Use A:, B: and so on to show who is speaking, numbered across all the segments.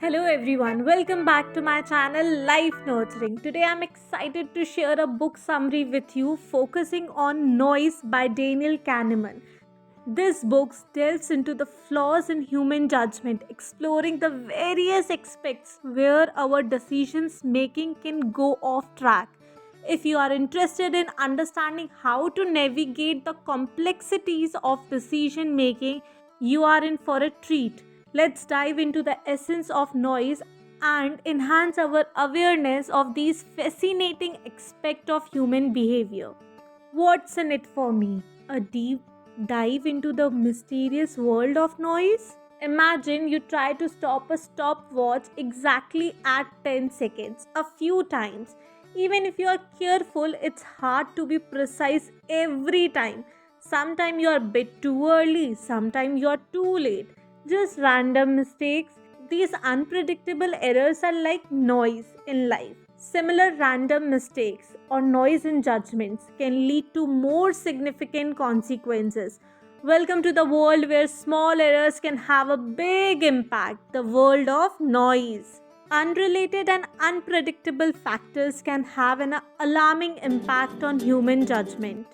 A: Hello everyone, welcome back to my channel Life Nurturing. Today I'm excited to share a book summary with you focusing on Noise by Daniel Kahneman. This book delves into the flaws in human judgment, exploring the various aspects where our decisions making can go off track. If you are interested in understanding how to navigate the complexities of decision making, you are in for a treat. Let's dive into the essence of noise and enhance our awareness of these fascinating aspects of human behavior. What's in it for me? A deep dive into the mysterious world of noise? Imagine you try to stop a stopwatch exactly at 10 seconds, a few times. Even if you are careful, it's hard to be precise every time. Sometimes you are a bit too early, sometimes you are too late. Just random mistakes. These unpredictable errors are like noise in life. Similar random mistakes or noise in judgments can lead to more significant consequences. Welcome to the world where small errors can have a big impact, the world of noise. Unrelated and unpredictable factors can have an alarming impact on human judgment.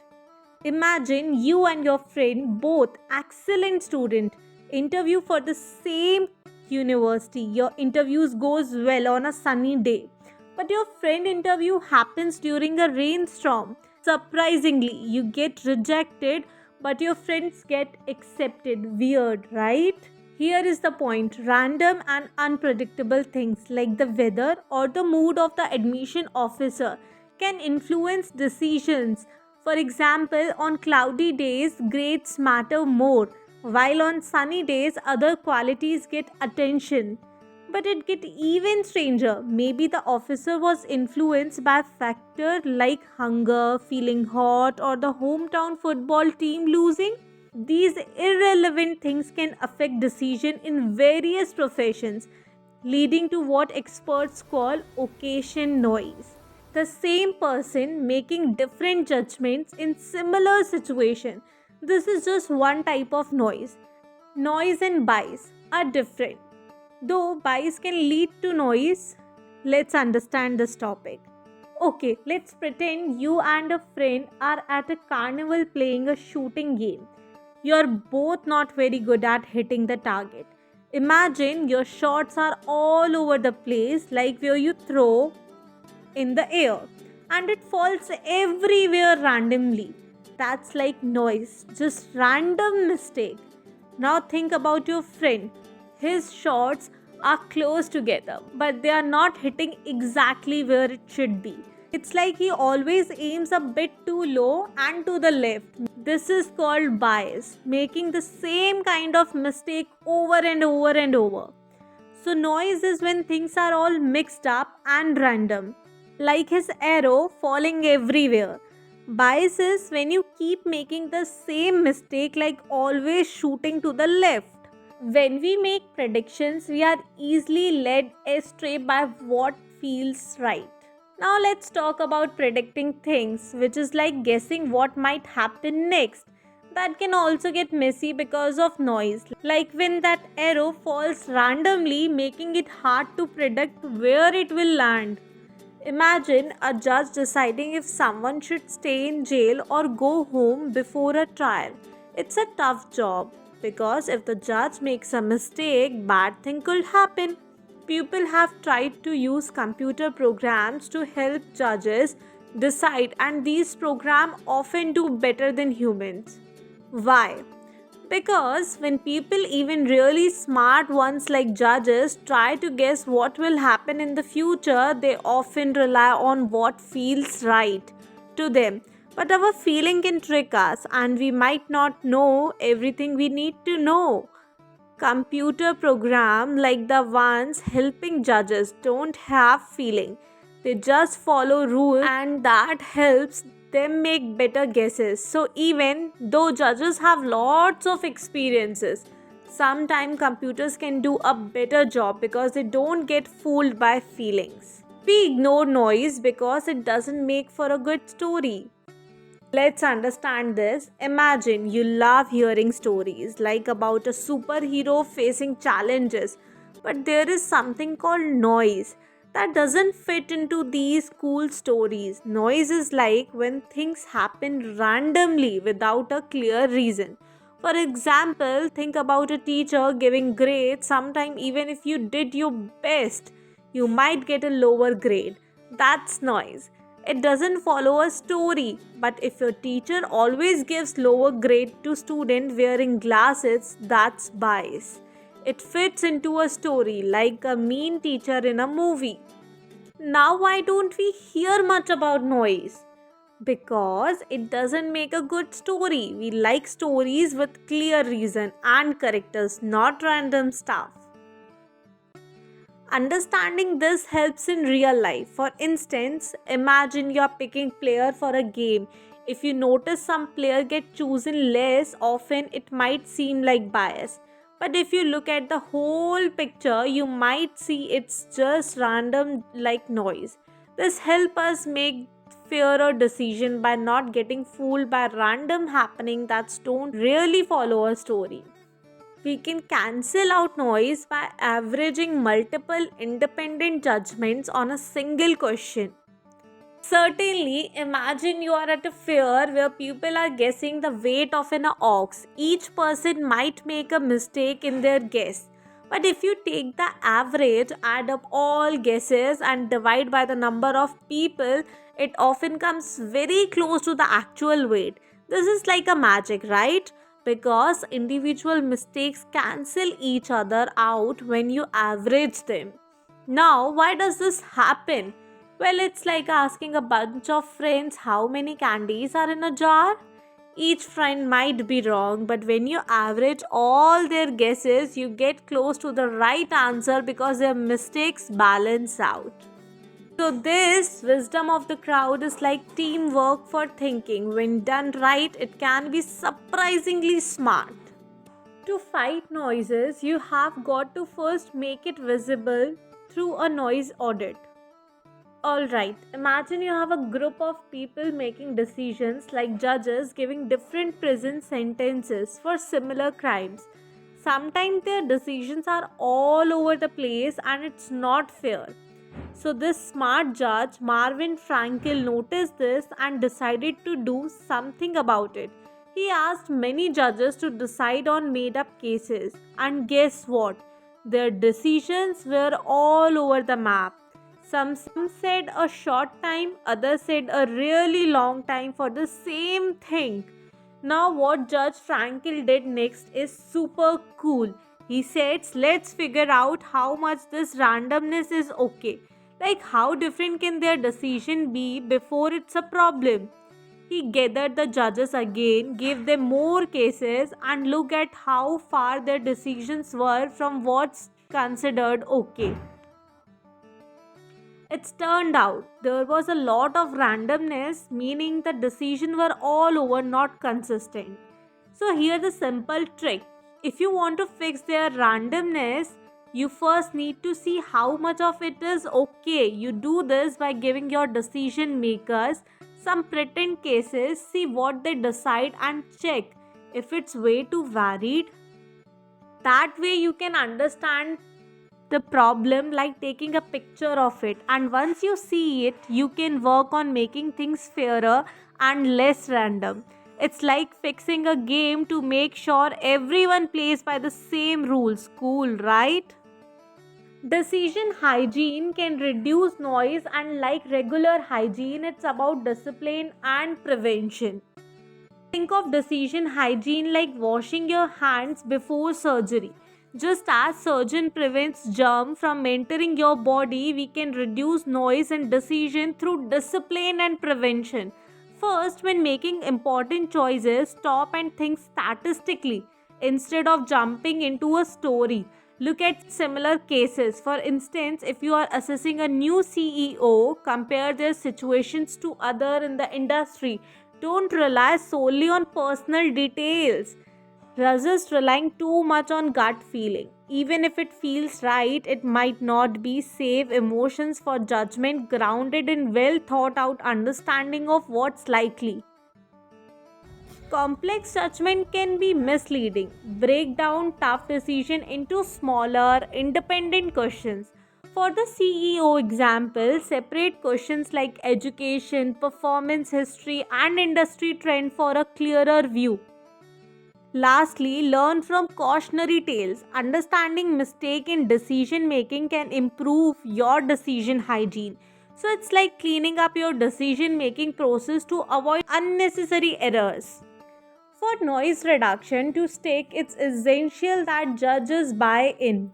A: Imagine you and your friend, both excellent students, interview for the same university. Your interviews goes well on a sunny day, but your friend interview happens during a rainstorm. Surprisingly, you get rejected, but your friends get accepted. Weird, right? Here is the point: random and unpredictable things like the weather or the mood of the admission officer can influence decisions. For example, on cloudy days, grades matter more, while on sunny days, other qualities get attention. But it get even stranger. Maybe the officer was influenced by factor like hunger, feeling hot, or the hometown football team losing. These irrelevant things can affect decision in various professions, leading to what experts call occasion noise. The same person making different judgments in similar situation. This is just one type of noise. Noise and bias are different. Though bias can lead to noise, let's understand this topic. Okay, let's pretend you and a friend are at a carnival playing a shooting game. You're both not very good at hitting the target. Imagine your shots are all over the place, like where you throw in the air and it falls everywhere randomly. That's like noise, just random mistake. Now think about your friend. His shots are close together, but they are not hitting exactly where it should be. It's like he always aims a bit too low and to the left. This is called bias, making the same kind of mistake over and over and over. So, noise is when things are all mixed up and random, like his arrow falling everywhere. Bias is when you keep making the same mistake, like always shooting to the left. When we make predictions, we are easily led astray by what feels right. Now, let's talk about predicting things, which is like guessing what might happen next. That can also get messy because of noise, like when that arrow falls randomly, making it hard to predict where it will land. Imagine a judge deciding if someone should stay in jail or go home before a trial. It's a tough job because if the judge makes a mistake, bad thing could happen. People have tried to use computer programs to help judges decide, and these programs often do better than humans. Why? Because when people, even really smart ones like judges, try to guess what will happen in the future, they often rely on what feels right to them. But our feeling can trick us, and we might not know everything we need to know. Computer programs like the ones helping judges don't have feeling. They just follow rules and that helps them make better guesses. So even though judges have lots of experiences, sometimes computers can do a better job because they don't get fooled by feelings. We ignore noise because it doesn't make for a good story. Let's understand this. Imagine you love hearing stories like about a superhero facing challenges, but there is something called noise that doesn't fit into these cool stories. Noise is like when things happen randomly without a clear reason. For example, think about a teacher giving grades. Sometime, even if you did your best, you might get a lower grade. That's noise. It doesn't follow a story. But if your teacher always gives lower grade to student wearing glasses, that's bias. It fits into a story like a mean teacher in a movie. Now, why don't we hear much about noise? Because it doesn't make a good story. We like stories with clear reason and characters, not random stuff. Understanding this helps in real life. For instance, imagine you're picking player for a game. If you notice some player get chosen less often, it might seem like bias. But if you look at the whole picture, you might see it's just random like noise. This helps us make fairer decision by not getting fooled by random happening that don't really follow a story. We can cancel out noise by averaging multiple independent judgments on a single question. Certainly, imagine you are at a fair where people are guessing the weight of an ox. Each person might make a mistake in their guess. But if you take the average, add up all guesses, and divide by the number of people, it often comes very close to the actual weight. This is like a magic, right? Because individual mistakes cancel each other out when you average them. Now, why does this happen? Well, it's like asking a bunch of friends how many candies are in a jar. Each friend might be wrong, but when you average all their guesses, you get close to the right answer because their mistakes balance out. So, this wisdom of the crowd is like teamwork for thinking. When done right, it can be surprisingly smart. To fight noises, you have got to first make it visible through a noise audit. Alright, imagine you have a group of people making decisions like judges giving different prison sentences for similar crimes. Sometimes their decisions are all over the place and it's not fair. So, this smart judge, Marvin Frankel, noticed this and decided to do something about it. He asked many judges to decide on made up cases, and guess what? Their decisions were all over the map. Some said a short time, others said a really long time for the same thing. Now, what Judge Frankel did next is super cool. He said, let's figure out how much this randomness is okay. Like, how different can their decision be before it's a problem? He gathered the judges again, gave them more cases, and looked at how far their decisions were from what's considered okay. It's turned out there was a lot of randomness, meaning the decisions were all over, not consistent. So, here's the simple trick. If you want to fix their randomness, you first need to see how much of it is okay. You do this by giving your decision makers some pretend cases, see what they decide, and check if it's way too varied. That way, you can understand the problem like taking a picture of it, and once you see it, you can work on making things fairer and less random. It's like fixing a game to make sure everyone plays by the same rules. Cool, right? Decision hygiene can reduce noise, and like regular hygiene, it's about discipline and prevention. Think of decision hygiene like washing your hands before surgery. Just as surgeon prevents germ from entering your body, we can reduce noise and decision through discipline and prevention. First, when making important choices, stop and think statistically instead of jumping into a story. Look at similar cases. For instance, if you are assessing a new CEO, compare their situations to other in the industry. Don't rely solely on personal details. Resist relying too much on gut feeling. Even if it feels right, it might not be. Save emotions for judgment grounded in well thought out understanding of what's likely. Complex judgment can be misleading. Break down tough decision into smaller, independent questions. For the CEO example, separate questions like education, performance history, and industry trend for a clearer view. Lastly, learn from cautionary tales. Understanding mistake in decision making can improve your decision hygiene. So it's like cleaning up your decision making process to avoid unnecessary errors. For noise reduction to stick, it's essential that judges buy in.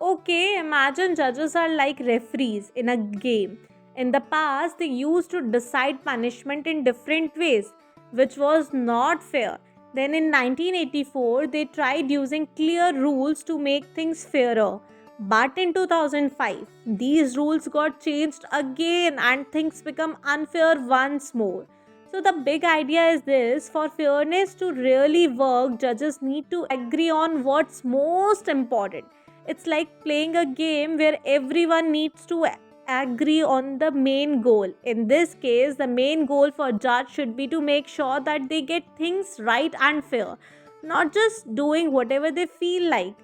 A: Okay, imagine judges are like referees in a game. In the past, they used to decide punishment in different ways, which was not fair. Then in 1984, they tried using clear rules to make things fairer. But in 2005, these rules got changed again and things become unfair once more. So, the big idea is this: for fairness to really work, judges need to agree on what's most important. It's like playing a game where everyone needs to agree on the main goal. In this case, the main goal for judge should be to make sure that they get things right and fair, not just doing whatever they feel like.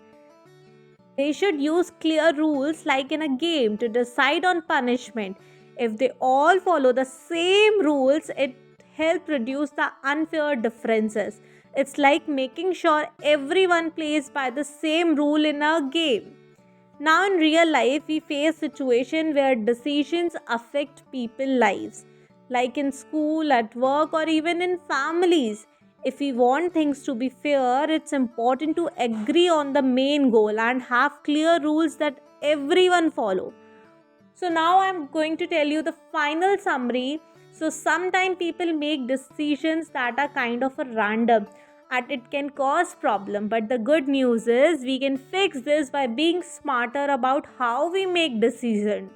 A: They should use clear rules like in a game to decide on punishment. If they all follow the same rules, it helps reduce the unfair differences. It's like making sure everyone plays by the same rule in a game. Now in real life, we face situations where decisions affect people's lives, like in school, at work, or even in families. If we want things to be fair, it's important to agree on the main goal and have clear rules that everyone follow. So now I'm going to tell you the final summary. So sometimes people make decisions that are kind of a random and it can cause problem, but the good news is we can fix this by being smarter about how we make decisions.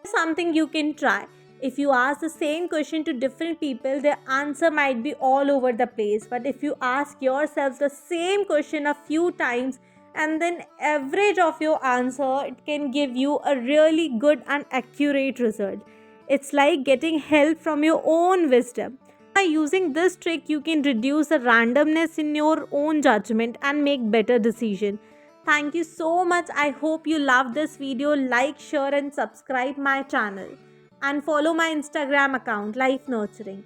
A: Something you can try. If you ask the same question to different people, their answer might be all over the place. But if you ask yourself the same question a few times and then average of your answer, it can give you a really good and accurate result. It's like getting help from your own wisdom. By using this trick, you can reduce the randomness in your own judgment and make better decisions. Thank you so much. I hope you love this video. Like, share and subscribe my channel. And follow my Instagram account, Life Nurturing.